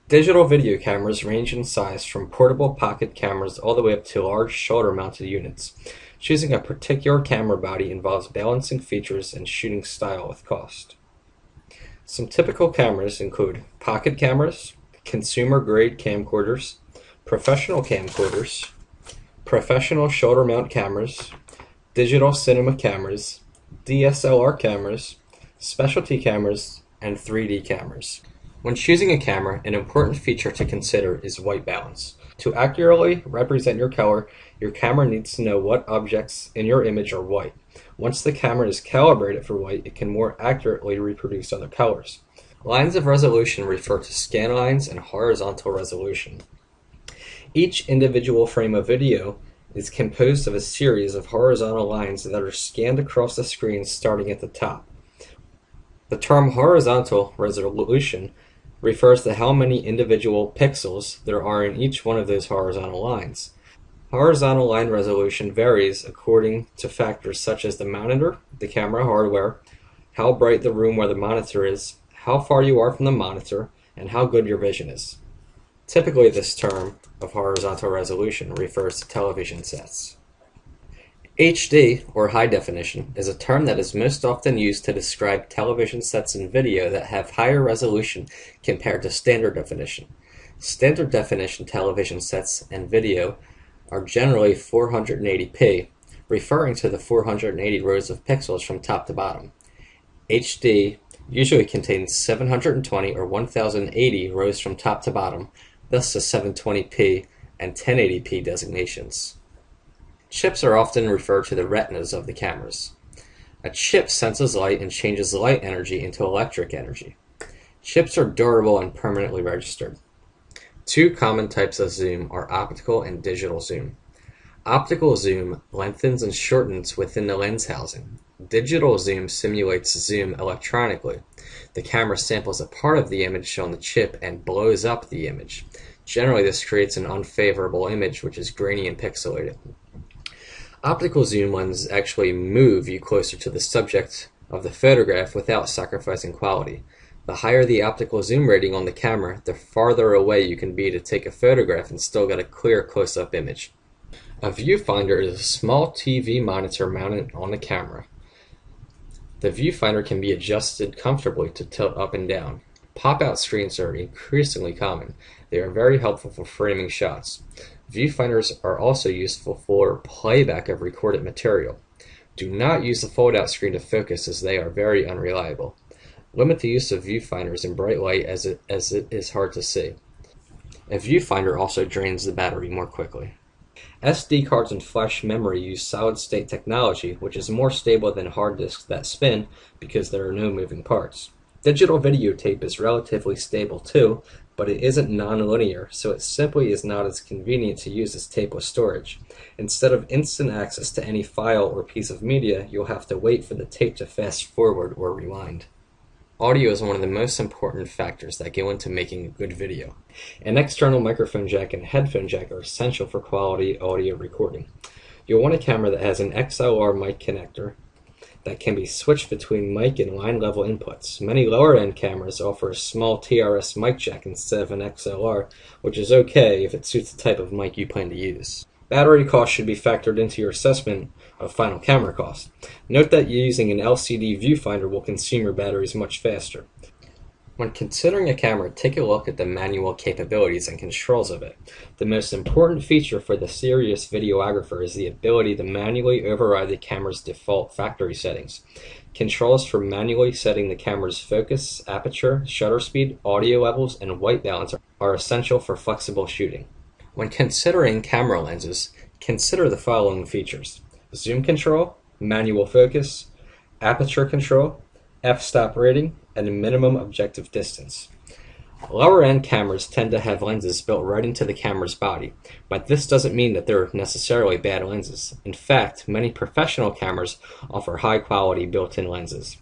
Digital video cameras range in size from portable pocket cameras all the way up to large shoulder-mounted units. Choosing a particular camera body involves balancing features and shooting style with cost. Some typical cameras include pocket cameras, consumer-grade camcorders, professional camcorders, professional shoulder-mount cameras, digital cinema cameras, DSLR cameras, specialty cameras, and 3D cameras. When choosing a camera, an important feature to consider is white balance. To accurately represent your color, your camera needs to know what objects in your image are white. Once the camera is calibrated for white, it can more accurately reproduce other colors. Lines of resolution refer to scan lines and horizontal resolution. Each individual frame of video is composed of a series of horizontal lines that are scanned across the screen starting at the top. The term horizontal resolution refers to how many individual pixels there are in each one of those horizontal lines. Horizontal line resolution varies according to factors such as the monitor, the camera hardware, how bright the room where the monitor is, how far you are from the monitor, and how good your vision is. Typically, this term of horizontal resolution refers to television sets. HD, or high definition, is a term that is most often used to describe television sets and video that have higher resolution compared to standard definition. Standard definition television sets and video are generally 480p, referring to the 480 rows of pixels from top to bottom. HD usually contains 720 or 1080 rows from top to bottom, thus the 720p and 1080p designations. Chips are often referred to the retinas of the cameras. A chip senses light and changes light energy into electric energy. Chips are durable and permanently registered. Two common types of zoom are optical and digital zoom. Optical zoom lengthens and shortens within the lens housing. Digital zoom simulates zoom electronically. The camera samples a part of the image on the chip and blows up the image. Generally, this creates an unfavorable image which is grainy and pixelated. Optical zoom lenses actually move you closer to the subject of the photograph without sacrificing quality. The higher the optical zoom rating on the camera, the farther away you can be to take a photograph and still get a clear close-up image. A viewfinder is a small TV monitor mounted on the camera. The viewfinder can be adjusted comfortably to tilt up and down. Pop-out screens are increasingly common. They are very helpful for framing shots. Viewfinders are also useful for playback of recorded material. Do not use the fold-out screen to focus, as they are very unreliable. Limit the use of viewfinders in bright light as it is hard to see. A viewfinder also drains the battery more quickly. SD cards and flash memory use solid-state technology, which is more stable than hard disks that spin because there are no moving parts. Digital videotape is relatively stable too, but it isn't non-linear, so it simply is not as convenient to use as tapeless storage. Instead of instant access to any file or piece of media, you'll have to wait for the tape to fast forward or rewind. Audio is one of the most important factors that go into making a good video. An external microphone jack and headphone jack are essential for quality audio recording. You'll want a camera that has an XLR mic connector that can be switched between mic and line level inputs. Many lower end cameras offer a small TRS mic jack instead of an XLR, which is okay if it suits the type of mic you plan to use. Battery cost should be factored into your assessment of final camera cost. Note that using an LCD viewfinder will consume your batteries much faster. When considering a camera, take a look at the manual capabilities and controls of it. The most important feature for the serious videographer is the ability to manually override the camera's default factory settings. Controls for manually setting the camera's focus, aperture, shutter speed, audio levels, and white balance are essential for flexible shooting. When considering camera lenses, consider the following features: zoom control, manual focus, aperture control, f-stop rating, and minimum objective distance. Lower-end cameras tend to have lenses built right into the camera's body, but this doesn't mean that they're necessarily bad lenses. In fact, many professional cameras offer high-quality built-in lenses.